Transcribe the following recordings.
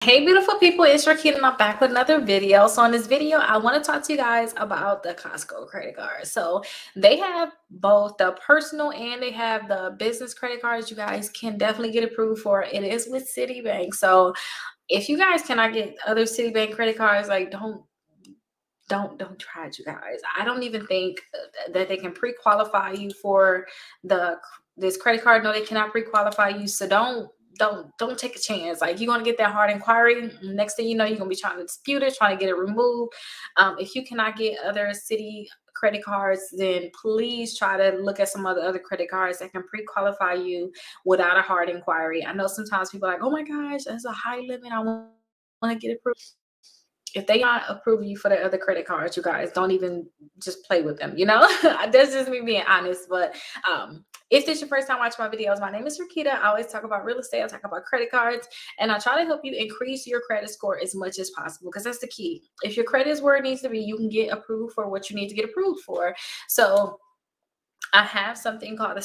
Hey beautiful people, it's Rickita and I'm back with another video. So in this video, I want to talk to you guys about the Costco credit card. So they have both the personal and they have the business credit cards. You guys can definitely get approved for. It is with Citibank. So if you guys cannot get other Citibank credit cards, like don't try it, you guys. I don't even think that they can pre-qualify you for this credit card. No, they cannot pre-qualify you. So don't take a chance. Like, you're gonna get that hard inquiry. Next thing you know, you're gonna be trying to dispute it, trying to get it removed. If you cannot get other city credit cards, then please try to look at some other credit cards that can pre-qualify you without a hard inquiry. I know sometimes people are like, oh my gosh, that's a high limit, I want to get approved. If they not approve you for the other credit cards, you guys don't even just play with them, you know. That's just me being honest. But if this is your first time watching my videos, my name is Rickita. I always talk about real estate, I talk about credit cards, and I try to help you increase your credit score as much as possible, because that's the key. If your credit is where it needs to be, you can get approved for what you need to get approved for. So I have something called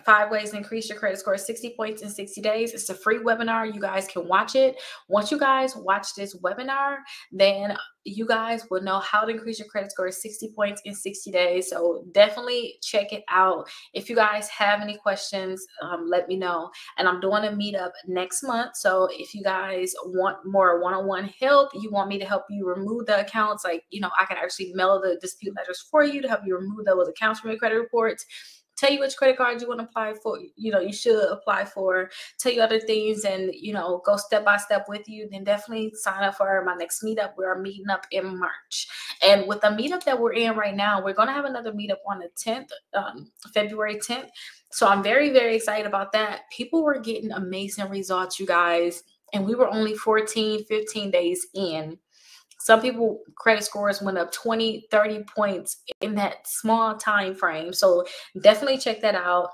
5 ways to increase your credit score 60 points in 60 days. It's a free webinar. You guys can watch it. Once you guys watch this webinar, then you guys will know how to increase your credit score 60 points in 60 days. So definitely check it out. If you guys have any questions, let me know. And I'm doing a meetup next month. So if you guys want more one-on-one help, you want me to help you remove the accounts, like, you know, I can actually mail the dispute letters for you to help you remove those accounts from your credit reports, tell you which credit card you want to apply for, you know, you should apply for, tell you other things, and, you know, go step by step with you, then definitely sign up for my next meetup. We're meeting up in March. And with the meetup that we're in right now, we're going to have another meetup on the 10th, February 10th. So I'm very, very excited about that. People were getting amazing results, you guys. And we were only 14, 15 days in. Some people credit scores went up 20, 30 points in that small time frame. So definitely check that out,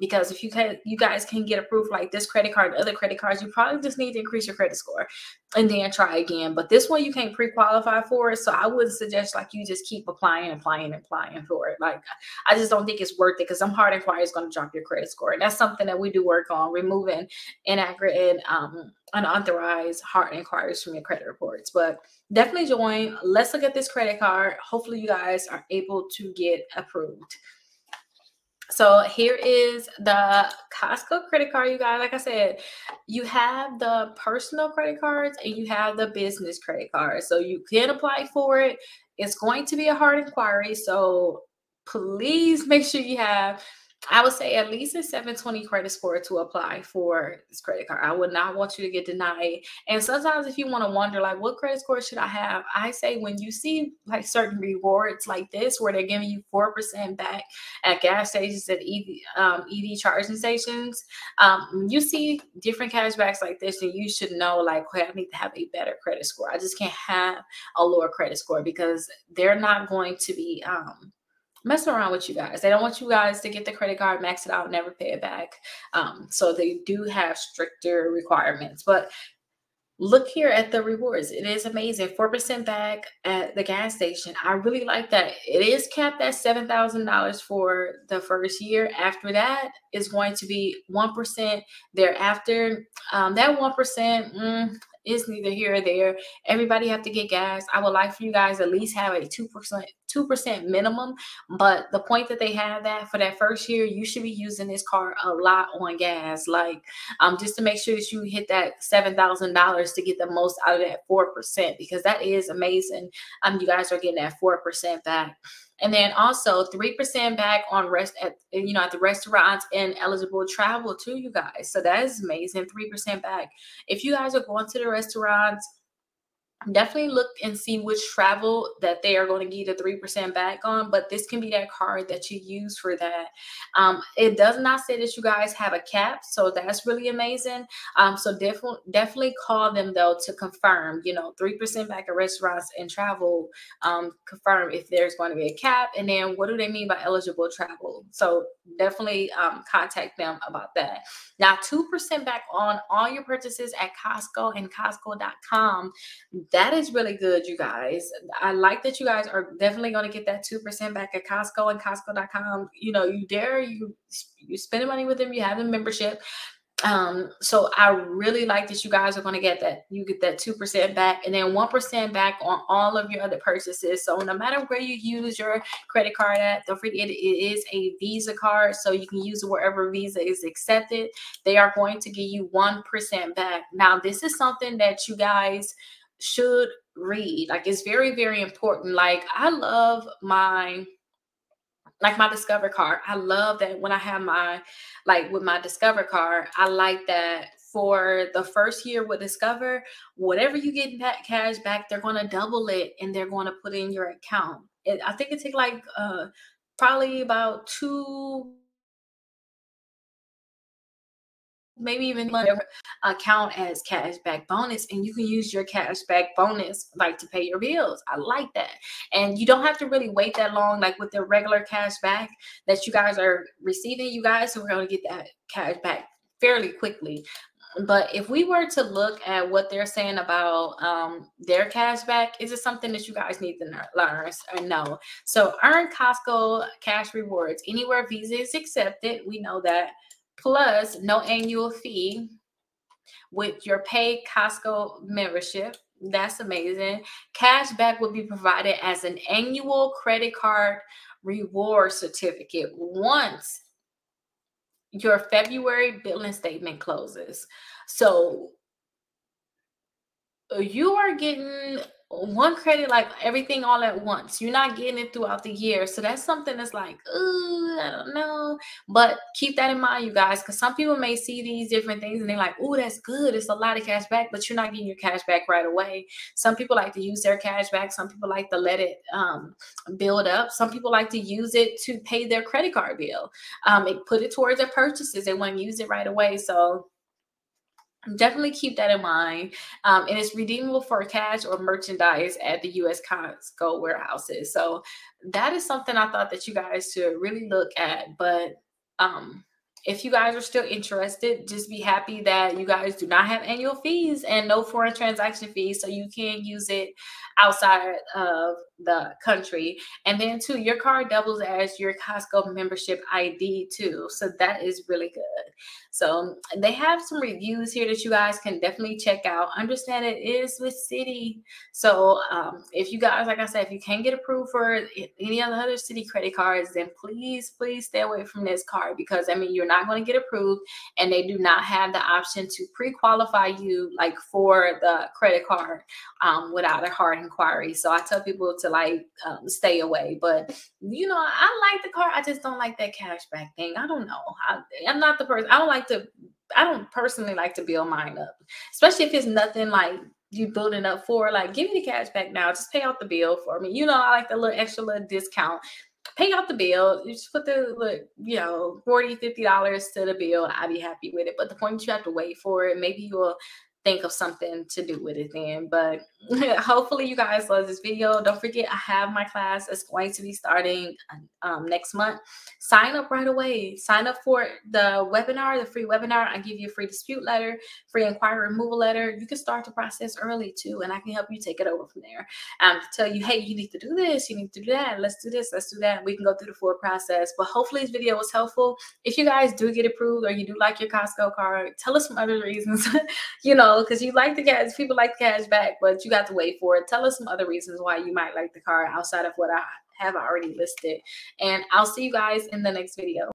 because if you guys can get approved like this credit card and other credit cards, you probably just need to increase your credit score and then try again. But this one you can't pre-qualify for it, so I would suggest like you just keep applying for it. Like, I just don't think it's worth it, because some hard inquiry is going to drop your credit score, and that's something that we do work on, removing inaccurate and unauthorized hard inquiries from your credit reports. But definitely join. Let's look at this credit card. Hopefully you guys are able to get approved. So here is the Costco credit card, you guys. Like I said, you have the personal credit cards and you have the business credit cards. So you can apply for it. It's going to be a hard inquiry, so please make sure you have, I would say, at least a 720 credit score to apply for this credit card. I would not want you to get denied. And sometimes if you want to wonder, like, what credit score should I have? I say when you see like certain rewards like this, where they're giving you 4% back at gas stations, at EV charging stations, you see different cashbacks like this, and you should know, like, okay, I need to have a better credit score. I just can't have a lower credit score, because they're not going to be messing around with you guys. They don't want you guys to get the credit card, max it out, never pay it back. So they do have stricter requirements. But look here at the rewards. It is amazing. 4% back at the gas station. I really like that. It is capped at $7,000 for the first year. After that, it's going to be 1% thereafter. That 1%, is neither here or there. Everybody have to get gas. I would like for you guys at least have a 2% minimum. But the point that they have that for that first year, you should be using this card a lot on gas, like just to make sure that you hit that $7,000 to get the most out of that 4%, because that is amazing. You guys are getting that 4% back. And then also 3% back on at the restaurants and eligible travel too, you guys. So that is amazing. 3% back. If you guys are going to the restaurants, definitely look and see which travel that they are going to give you the 3% back on, but this can be that card that you use for that. It does not say that you guys have a cap, so that's really amazing. So definitely call them though to confirm, 3% back at restaurants and travel, confirm if there's going to be a cap, and then what do they mean by eligible travel. So definitely contact them about that. Now 2% back on all your purchases at Costco and Costco.com. That is really good, you guys. I like that you guys are definitely going to get that 2% back at Costco and Costco.com. You spending money with them, you have a membership. So I really like that you guys are going to get that. You get that 2% back and then 1% back on all of your other purchases. So no matter where you use your credit card at, don't forget it is a Visa card. So you can use it wherever Visa is accepted. They are going to give you 1% back. Now, this is something that you guys should read. Like, it's very, very important. Like, I love my Discover card. I love that when I have my, like with my Discover card, I like that for the first year with Discover, whatever you get that cash back, they're going to double it and they're going to put it in your account. I think it takes like probably about two, maybe even whatever account as cashback bonus, and you can use your cashback bonus like to pay your bills. I like that. And you don't have to really wait that long, like with the regular cashback that you guys are receiving. You guys are going to get that cashback fairly quickly. But if we were to look at what they're saying about their cashback, is it something that you guys need to learn or know? So earn Costco cash rewards anywhere Visa is accepted. We know that. Plus no annual fee with your paid Costco membership. That's amazing. Cashback will be provided as an annual credit card reward certificate once your February billing statement closes. So you are getting one credit, like everything all at once. You're not getting it throughout the year. So that's something that's like, I don't know. But keep that in mind, you guys, because some people may see these different things and they're like, oh, that's good. It's a lot of cash back, but you're not getting your cash back right away. Some people like to use their cash back. Some people like to let it build up. Some people like to use it to pay their credit card bill. Put it towards their purchases. They want to use it right away. So definitely keep that in mind. And it's redeemable for cash or merchandise at the U.S. Costco warehouses. So that is something I thought that you guys should really look at. But if you guys are still interested, just be happy that you guys do not have annual fees and no foreign transaction fees. So you can use it outside of the country. And then too, your card doubles as your Costco membership ID too. So that is really good. So they have some reviews here that you guys can definitely check out. Understand it is with Citi. So if you guys, like I said, if you can't get approved for any other Citi credit cards, then please, please stay away from this card, because I mean, you're not going to get approved and they do not have the option to pre-qualify you like for the credit card without a hard inquiry. So I tell people to like stay away. But you know, I like the card. I just don't like that cashback thing. I don't know. I'm not the person. I don't personally like to build mine up, especially if it's nothing like you building up for. Like, give me the cash back now. Just pay out the bill for me. You know, I like the little extra little discount. Pay out the bill. You just put the, look, you know, $40, $50 to the bill. I'd be happy with it. But the point you have to wait for it, maybe you'll think of something to do with it then. But hopefully you guys love this video. Don't forget, I have my class. It's going to be starting next month. Sign up right away. Sign up for the webinar, the free webinar. I give you a free dispute letter, free inquiry removal letter. You can start the process early too, and I can help you take it over from there. Tell you, hey, you need to do this, you need to do that. Let's do this, let's do that. We can go through the full process. But hopefully this video was helpful. If you guys do get approved or you do like your Costco card, tell us some other reasons. You know, because you like the cash, people like the cash back, but you got to wait for it. Tell us some other reasons why you might like the card outside of what I have already listed. And I'll see you guys in the next video.